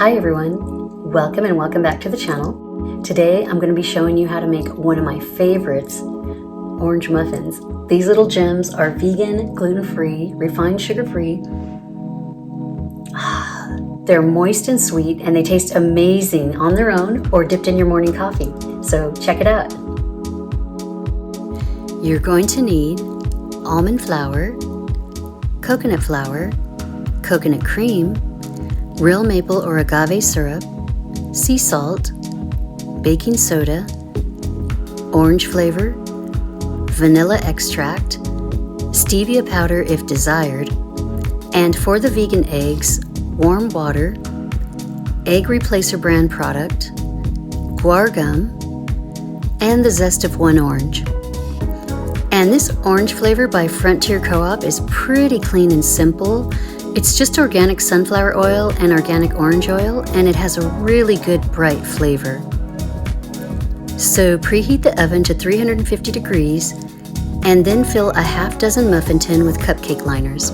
Hi everyone, welcome and welcome back to the channel. Today I'm going to be showing you how to make one of my favorites, orange muffins. These little gems are vegan, gluten-free, refined sugar-free. They're moist and sweet and they taste amazing on their own or dipped in your morning coffee. So check it out. You're going to need almond flour, coconut cream, real maple or agave syrup, sea salt, baking soda, orange flavor, vanilla extract, stevia powder if desired, and for the vegan eggs, warm water, egg replacer brand product, guar gum, and the zest of one orange. And this orange flavor by Frontier Co-op is pretty clean and simple. It's just organic sunflower oil and organic orange oil, and it has a really good bright flavor. So preheat the oven to 350 degrees and then fill a half dozen muffin tin with cupcake liners.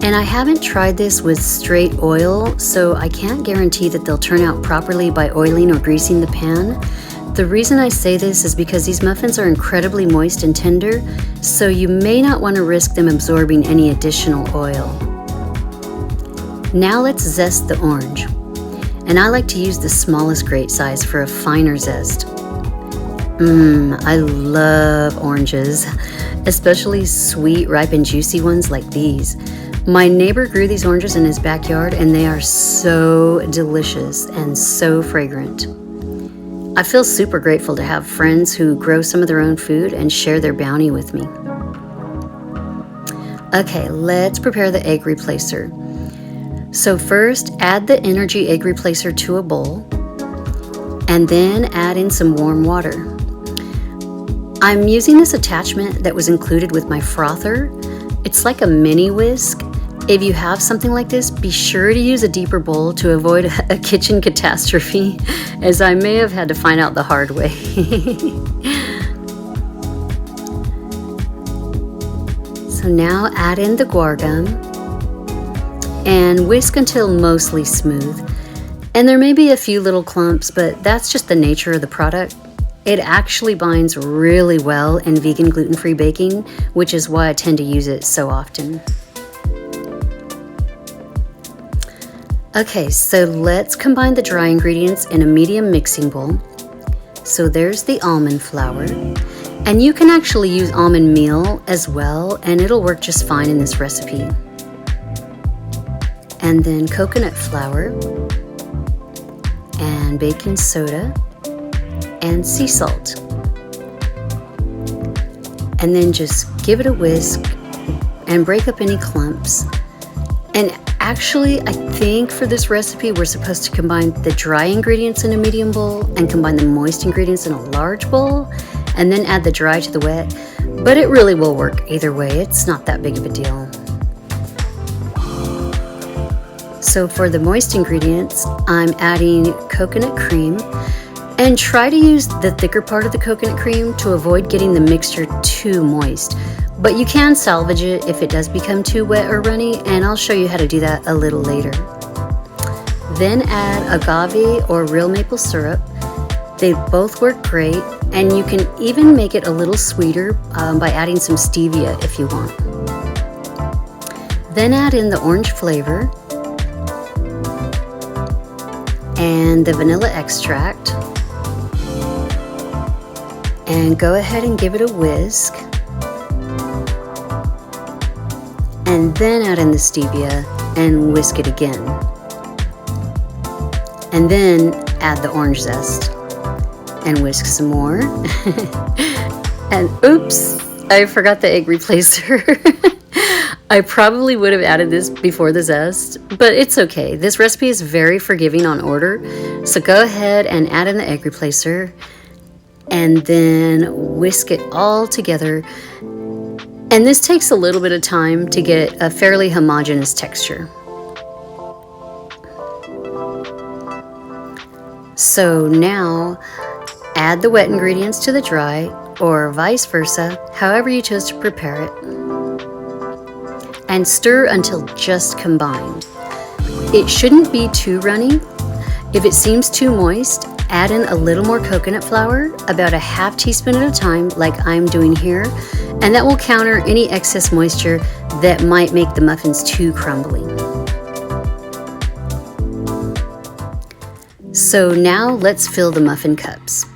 And I haven't tried this with straight oil, so I can't guarantee that they'll turn out properly by oiling or greasing the pan. The reason I say this is because these muffins are incredibly moist and tender, so you may not want to risk them absorbing any additional oil. Now let's zest the orange. And I like to use the smallest grate size for a finer zest. I love oranges, especially sweet, ripe, and juicy ones like these. My neighbor grew these oranges in his backyard and they are so delicious and so fragrant. I feel super grateful to have friends who grow some of their own food and share their bounty with me. Okay, let's prepare the egg replacer. So first, add the energy egg replacer to a bowl and then add in some warm water. I'm using this attachment that was included with my frother. It's like a mini whisk. If you have something like this, be sure to use a deeper bowl to avoid a kitchen catastrophe, as I may have had to find out the hard way. So now add in the guar gum and whisk until mostly smooth. And there may be a few little clumps, but that's just the nature of the product. It actually binds really well in vegan gluten-free baking, which is why I tend to use it so often. Okay, so let's combine the dry ingredients in a medium mixing bowl. So there's the almond flour, and you can actually use almond meal as well, and it'll work just fine in this recipe. And then coconut flour, and baking soda, and sea salt. And then just give it a whisk and break up any clumps. And actually, I think for this recipe, we're supposed to combine the dry ingredients in a medium bowl and combine the moist ingredients in a large bowl, and then add the dry to the wet. But it really will work either way. It's not that big of a deal. So for the moist ingredients, I'm adding coconut cream, and try to use the thicker part of the coconut cream to avoid getting the mixture too moist. But you can salvage it if it does become too wet or runny, and I'll show you how to do that a little later. Then add agave or real maple syrup. They both work great, and you can even make it a little sweeter by adding some stevia if you want. Then add in the orange flavor and the vanilla extract, and go ahead and give it a whisk. And then add in the stevia and whisk it again. And then add the orange zest and whisk some more. And oops, I forgot the egg replacer. I probably would have added this before the zest, but it's okay. This recipe is very forgiving on order. So go ahead and add in the egg replacer and then whisk it all together. And this takes a little bit of time to get a fairly homogeneous texture. So now add the wet ingredients to the dry, or vice versa, however you chose to prepare it. And stir until just combined. It shouldn't be too runny. If it seems too moist, add in a little more coconut flour, about a half teaspoon at a time, like I'm doing here, and that will counter any excess moisture that might make the muffins too crumbly. So now let's fill the muffin cups.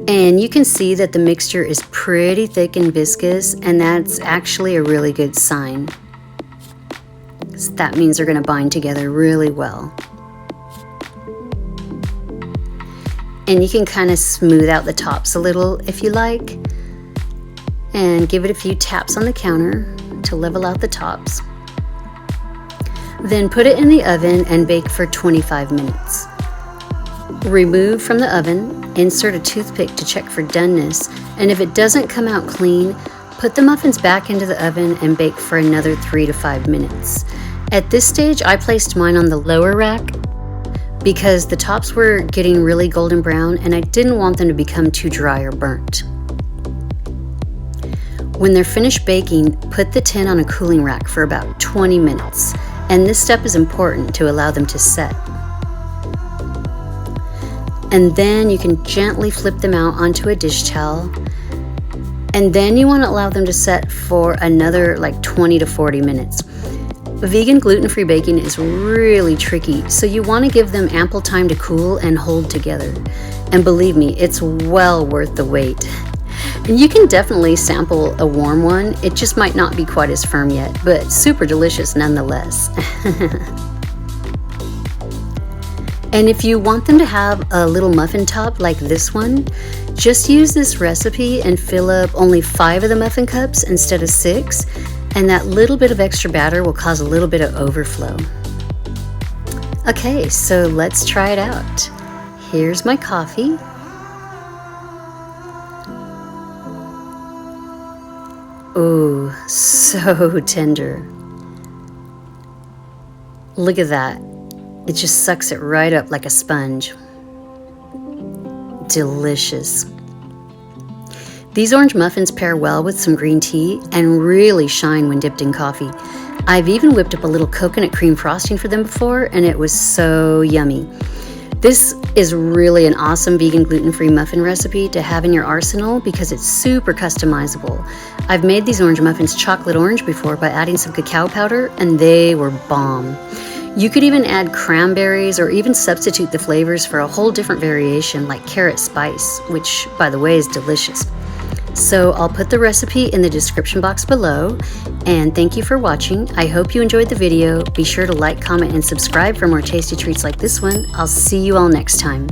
And you can see that the mixture is pretty thick and viscous, and that's actually a really good sign. So that means they're going to bind together really well. And you can kind of smooth out the tops a little if you like, and give it a few taps on the counter to level out the tops. Then put it in the oven and bake for 25 minutes. Remove from the oven, insert a toothpick to check for doneness, and if it doesn't come out clean, put the muffins back into the oven and bake for another 3 to 5 minutes. At this stage, I placed mine on the lower rack because the tops were getting really golden brown and I didn't want them to become too dry or burnt. When they're finished baking, put the tin on a cooling rack for about 20 minutes, and this step is important to allow them to set. And then you can gently flip them out onto a dish towel, and then you want to allow them to set for another like 20 to 40 minutes. Vegan gluten-free baking is really tricky, so you want to give them ample time to cool and hold together. And believe me, it's well worth the wait. And you can definitely sample a warm one. It just might not be quite as firm yet, but super delicious nonetheless. And if you want them to have a little muffin top like this one, just use this recipe and fill up only 5 of the muffin cups instead of 6, and that little bit of extra batter will cause a little bit of overflow. Okay, so let's try it out. Here's my coffee. Ooh, so tender. Look at that. It just sucks it right up like a sponge. Delicious. These orange muffins pair well with some green tea and really shine when dipped in coffee. I've even whipped up a little coconut cream frosting for them before, and it was so yummy. This is really an awesome vegan gluten-free muffin recipe to have in your arsenal because it's super customizable. I've made these orange muffins chocolate orange before by adding some cacao powder, and they were bomb. You could even add cranberries or even substitute the flavors for a whole different variation like carrot spice, which, by the way, is delicious. So I'll put the recipe in the description box below, and thank you for watching. I hope you enjoyed the video. Be sure to like, comment, and subscribe for more tasty treats like this one. I'll see you all next time.